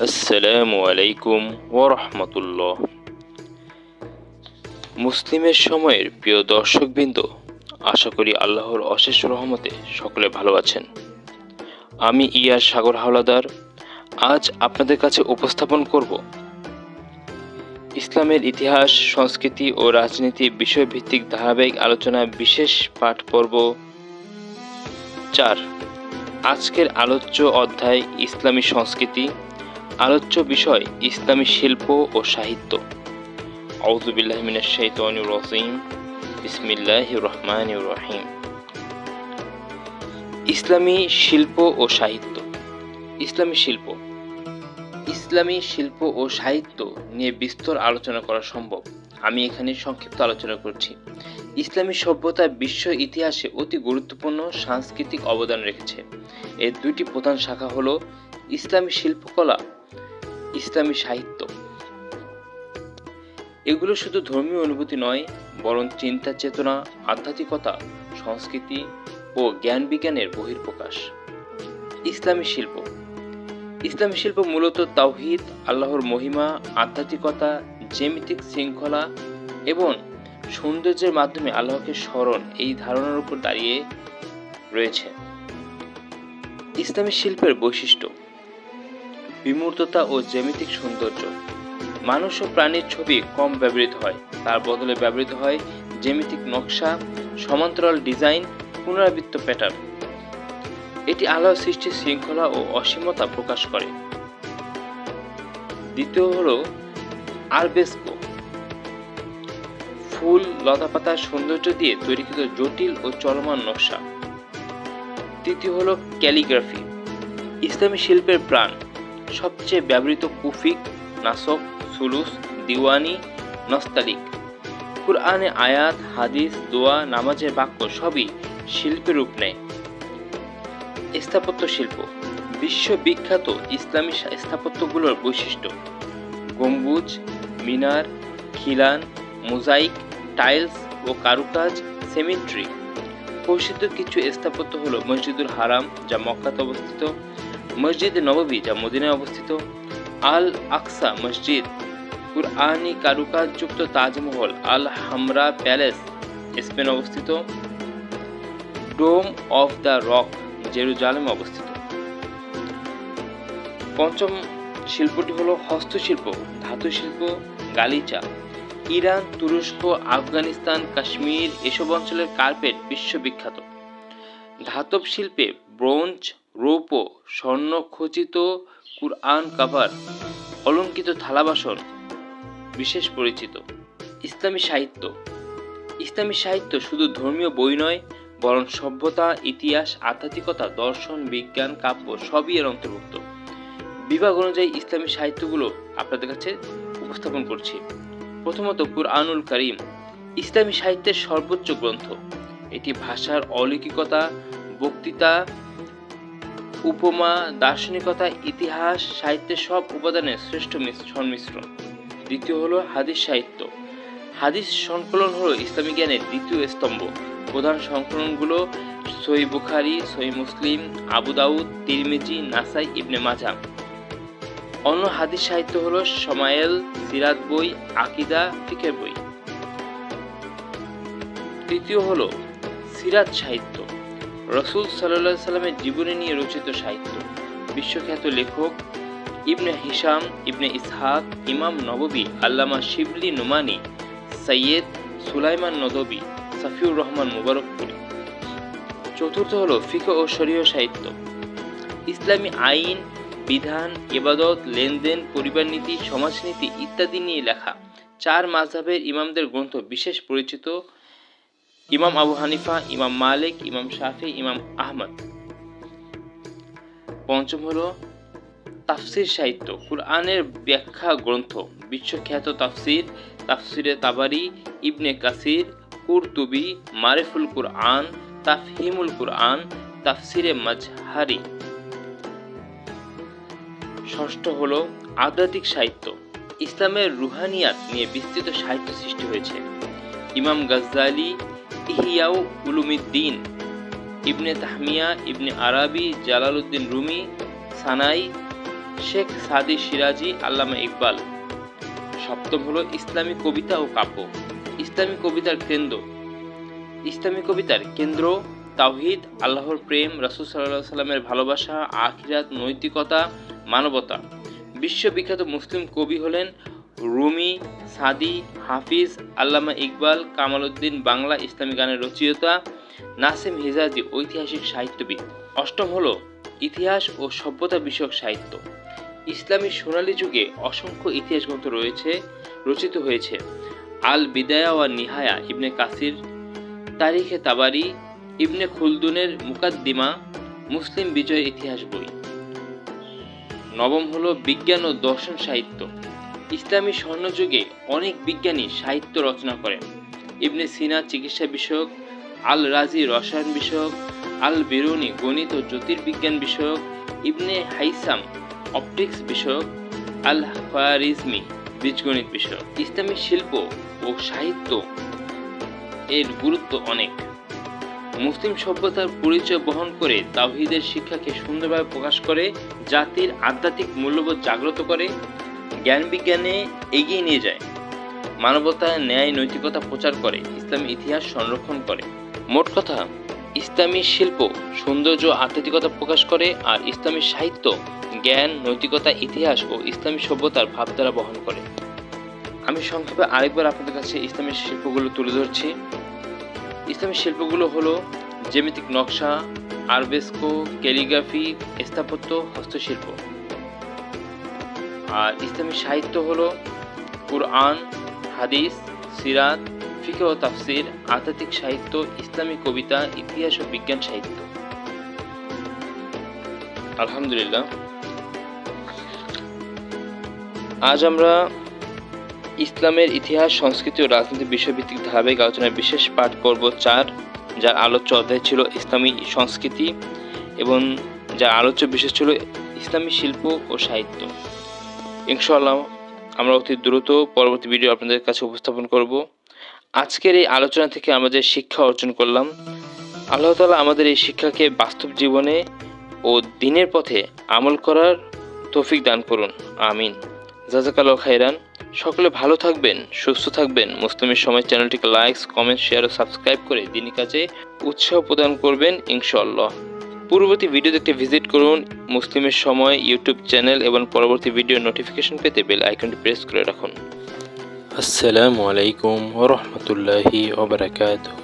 আসসালামু আলাইকুম ওরহমতুল্লাহ। মুসলিমের সময়ের প্রিয় দর্শকবৃন্দ, আশা করি আল্লাহর অশেষ রহমতে সকলে ভালো আছেন। আমি ইয়ার সাগর হাওলাদার আজ আপনাদের কাছে উপস্থাপন করব ইসলামের ইতিহাস, সংস্কৃতি ও রাজনীতি বিষয়ভিত্তিক ধারাবাহিক আলোচনা বিশেষ পাঠ পর্ব 4। আজকের আলোচ্য অধ্যায় ইসলামী সংস্কৃতি। আলোচ্য বিষয় ইসলামী শিল্প ও সাহিত্য। আউযু বিল্লাহি মিনাশ শাইতানির রাজিম। বিসমিল্লাহির রহমানির রহিম। ইসলামী শিল্প ও সাহিত্য। ইসলামী শিল্প ও সাহিত্য নিয়ে বিস্তর আলোচনা করা সম্ভব। আমি এখানে সংক্ষিপ্ত আলোচনা করছি। ইসলামী সভ্যতা বিশ্ব ইতিহাসে অতি গুরুত্বপূর্ণ সাংস্কৃতিক অবদান রেখেছে। এর দুটি প্রধান শাখা হলো ইসলামী শিল্পকলা, ইসলামী সাহিত্য। এগুলো শুধু ধর্মীয় অনুভূতি নয়, বরং চিন্তা চেতনা, আধ্যাত্মিকতা, সংস্কৃতি ও জ্ঞান বিজ্ঞানের বহিঃপ্রকাশ। ইসলামী শিল্প মূলত তাওহীদ, আল্লাহর মহিমা, আধ্যাত্মিকতা, জ্যামিতিক শৃঙ্খলা এবং সৌন্দর্যের মাধ্যমে আল্লাহকে স্মরণ, এই ধারণার উপর দাঁড়িয়ে রয়েছে। ইসলামী শিল্পের বৈশিষ্ট্য: বিমূর্ততা ও জ্যামিতিক সৌন্দর্য। মানুষ ও প্রাণীর ছবি কম ব্যবহৃত হয়, তার বদলে ব্যবহৃত হয় জ্যামিতিক নকশা, সমান্তরাল ডিজাইন, পুনরাবৃত্ত প্যাটার্ন। এটি আল্লাহর সৃষ্টির শৃঙ্খলা ও অসীমতা প্রকাশ করে। দ্বিতীয় হলো আরবেস্কো, ফুল, লতাপাতার সৌন্দর্য দিয়ে তৈরিকৃত জটিল ও চলমান নকশা। তৃতীয় হলো ক্যালিগ্রাফি, ইসলামী শিল্পের প্রাণ। সবচেয়ে ব্যবহৃত কুফিক, নাসক, সুলুস, দিওয়ানি, নস্তালিক। কুরআনে আয়াত, হাদিস, দোয়া, নামাজের বাক্য সবই শিল্পের রূপ নেয়। স্থাপত্য শিল্প, বিশ্ববিখ্যাত ইসলামী স্থাপত্যগুলোর বৈশিষ্ট্য: গম্বুজ, মিনার, খিলান, মোজাইক, টাইলস ও কারুকাজ, সেমিট্রি। প্রসিদ্ধ কিছু স্থাপত্য হলো মসজিদুল হারাম, যা মক্কাতে অবস্থিত; মসজিদ নববী, যা মদিনায় অবস্থিত; আল আকসা মসজিদ; কুরআনী কারুকাজযুক্ত তাজমহল, আল হামরা প্যালেস, স্পেনে অবস্থিত; ডোম অফ দ্য রক, জেরুজালেমে অবস্থিত। পঞ্চম শিল্পটি হলো হস্তশিল্প, ধাতু শিল্প, গালিচা। ইরান, তুরস্ক, আফগানিস্তান, কাশ্মীর এসব অঞ্চলের কার্পেট বিশ্ববিখ্যাত। ধাতব শিল্পে ব্রোঞ্জ, রৌপ্য, স্বর্ণ খচিত কুরআন কাভার, অলঙ্কৃত থালা বাসন বিশেষ পরিচিত। ইসলামী সাহিত্য শুধু ধর্মীয় বই নয়, বরং সভ্যতা, ইতিহাস, আধ্যাত্মিকতা, দর্শন, বিজ্ঞান, কাব্য সবই এর অন্তর্ভুক্ত। বিভাগ অনুযায়ী ইসলামী সাহিত্যগুলো আপনাদের কাছে উপস্থাপন করছি। প্রথমত, কুরআনুল কারীম ইসলামী সাহিত্যের সর্বোচ্চ গ্রন্থ। এটি ভাষার অলৌকিকতা, বক্তৃতা, উপমা, দার্শনিকতা, ইতিহাস, সাহিত্যের সব উপাদানের শ্রেষ্ঠ সংমিশ্রণ। দ্বিতীয় হলো হাদিস সাহিত্য। হাদিস সংকলন হলো ইসলামী জ্ঞানের দ্বিতীয় স্তম্ভ। প্রধান সংকলনগুলো সহিহ বুখারী, সহিহ মুসলিম, আবু দাউদ, তিরমিজি, নাসাই, ইবনে মাজাহ। অন্য হাদিস সাহিত্য হলো শমায়েল, সিরাত বই, আকীদা, ফিকহ বই। তৃতীয় হলো সিরাত সাহিত্য, রাসূল সাল্লাল্লাহু আলাইহি সাল্লামের জীবনী নিয়ে রচিত সাহিত্য। বিশ্বখ্যাত লেখক ইবনে হিশাম, ইবনে ইসহাক, ইমাম নববী, আল্লামা শিবলি নুমানি, সৈয়দ সুলাইমান নদভী, সাফিউর রহমান মুবারকপুরী। চতুর্থ হলো ফিকহ ও শরীয়হ সাহিত্য, ইসলামী আইন, বিধান, ইবাদত, লেনদেন, পরিবার নীতি, সমাজনীতি ইত্যাদি নিয়ে লেখা। চার মাযহাবের ইমামদের গ্রন্থ বিশেষ পরিচিত: ইমাম আবু হানিফা, ইমাম মালিক, ইমাম শাফি, ইমাম আহমদ। পঞ্চম হলো তাফসির সাহিত্য, কুরআনের ব্যাখ্যা গ্রন্থ। বিশ্বখ্যাত তাফসিরে তাবারি, ইবনে কাসির, কুরতুবী, মারিফুল কুরআন, তাফহিমুল কুরআন, তাফসিরে মাজহারি। ষষ্ঠ হলো আধ্যাত্মিক সাহিত্য, ইসলামের রুহানিয়াত নিয়ে বিস্তৃত সাহিত্য সৃষ্টি হয়েছে। ইমাম গাজ্জালি, ইহইয়াউ উলুমিদ্দিন, ইবনে তাহমিয়া, ইবনে আরাবি, জালালউদ্দিন রুমি, সানাই, শেখ সাদি সিরাজি, আল্লামা ইকবাল। সপ্তম হলো ইসলামী কবিতা ও কাব্য। ইসলামী কবিতার কেন্দ্র তাওহীদ, আল্লাহর প্রেম, রাসূল সাল্লাল্লাহু আলাইহি সাল্লামের ভালোবাসা, আখিরাত, নৈতিকতা, মানবতা। বিশ্ববিখ্যাত মুসলিম কবি হলেন রুমি, সাদি, হাফিজ, আল্লামা ইকবাল, কামালউদ্দিন। বাংলা ইসলামী গানের রচয়িতা নাসিম হিজাজি, ঐতিহাসিক সাহিত্যবিদ। অষ্টম হলো ইতিহাস ও সভ্যতা বিষয়ক সাহিত্য। ইসলামী সোনালী যুগে অসংখ্য ইতিহাস গ্রন্থ রচিত হয়েছে। আল বিদায়া ওয়া নিহায়া ইবনে কাসির, তারিখে তাবারি, ইবনে খুলদুনের মুকাদ্দিমা, মুসলিম বিজয়ের ইতিহাস বই। নবম হলো বিজ্ঞান ও দর্শন সাহিত্য। ইসলামী স্বর্ণযুগে অনেক বিজ্ঞানী সাহিত্য রচনা করেন। ইবনে সিনা চিকিৎসা বিষয়ক, আল রাজি রসায়ন বিষয়ক, আল বিরুনি গণিত ও জ্যোতির্বিজ্ঞান বিষয়ক, ইবনে হাইসাম অপটিক্স বিষয়ক, আল খোয়ারিজমি বীজগণিত বিষয়ক। ইসলামী শিল্প ও সাহিত্য এর গুরুত্ব অনেক। মুসলিম সভ্যতার পরিচয় বহন করে, তাওহীদের শিক্ষাকে সুন্দরভাবে প্রকাশ করে, জাতির আধ্যাত্মিক মূল্যবোধ জাগ্রত করে, জ্ঞান বিজ্ঞানে এগিয়ে নিয়ে যায়, মানবতা, ন্যায়, নৈতিকতা প্রচার করে, ইসলামী ইতিহাস সংরক্ষণ করে। মোট কথা, ইসলামী শিল্প সৌন্দর্য, আধ্যাত্মিকতা প্রকাশ করে, আর ইসলামী সাহিত্য জ্ঞান, নৈতিকতা, ইতিহাস ও ইসলামী সভ্যতার ভাবধারা বহন করে। আমি সংক্ষেপে আরেকবার আপনাদের কাছে ইসলামী শিল্পগুলো তুলে ধরছি। ইসলামী শিল্পগুলো হলো জ্যামিতিক নকশা, আরবেস্কো, ক্যালিগ্রাফি, স্থাপত্য, হস্তশিল্প। আর ইসলামী সাহিত্য হলো কুরআন, হাদিস, সিরাত, ফিকহ ও তাফসির, আধ্যাত্মিক সাহিত্য, ইসলামী কবিতা, ইতিহাস ও বিজ্ঞান সাহিত্য। আলহামদুলিল্লাহ, আজ আমরা ইসলামের ইতিহাস, সংস্কৃতি ও রাজনীতি বিষয়ভিত্তিক ধারাবাহিক আলোচনার বিশেষ পাঠ পর্ব 4, যার আলোচ্য অধ্যায় ছিল ইসলামী সংস্কৃতি এবং যার আলোচ্য বিষয় ছিল ইসলামী শিল্প ও সাহিত্য। ইনশাআল্লাহ আমরা অতি দ্রুত পরবর্তী ভিডিও আপনাদের কাছে উপস্থাপন করব। আজকের এই আলোচনা থেকে আমরা যে শিক্ষা অর্জন করলাম, আল্লাহ তাআলা আমাদের এই শিক্ষাকে বাস্তব জীবনে ও দ্বীনের পথে আমল করার তৌফিক দান করুন, আমিন। জাযাকাল্লাহু খাইরান। সকলে ভালো থাকবেন, সুস্থ থাকবেন। মুসলিমের সময় চ্যানেলটিকে লাইক, কমেন্ট, শেয়ার ও সাবস্ক্রাইব করে দ্বীনি কাজে উৎসাহ প্রদান করবেন ইনশাআল্লাহ। পূর্ববর্তী ভিডিও দেখতে ভিজিট করুন মুসলিমের সময় ইউটিউব চ্যানেল এবং পরবর্তী ভিডিওর নোটিফিকেশন পেতে বেল আইকনটি প্রেস করে রাখুন। আসসালামু আলাইকুম ওয়া রাহমাতুল্লাহি ওয়া বারাকাতুহু।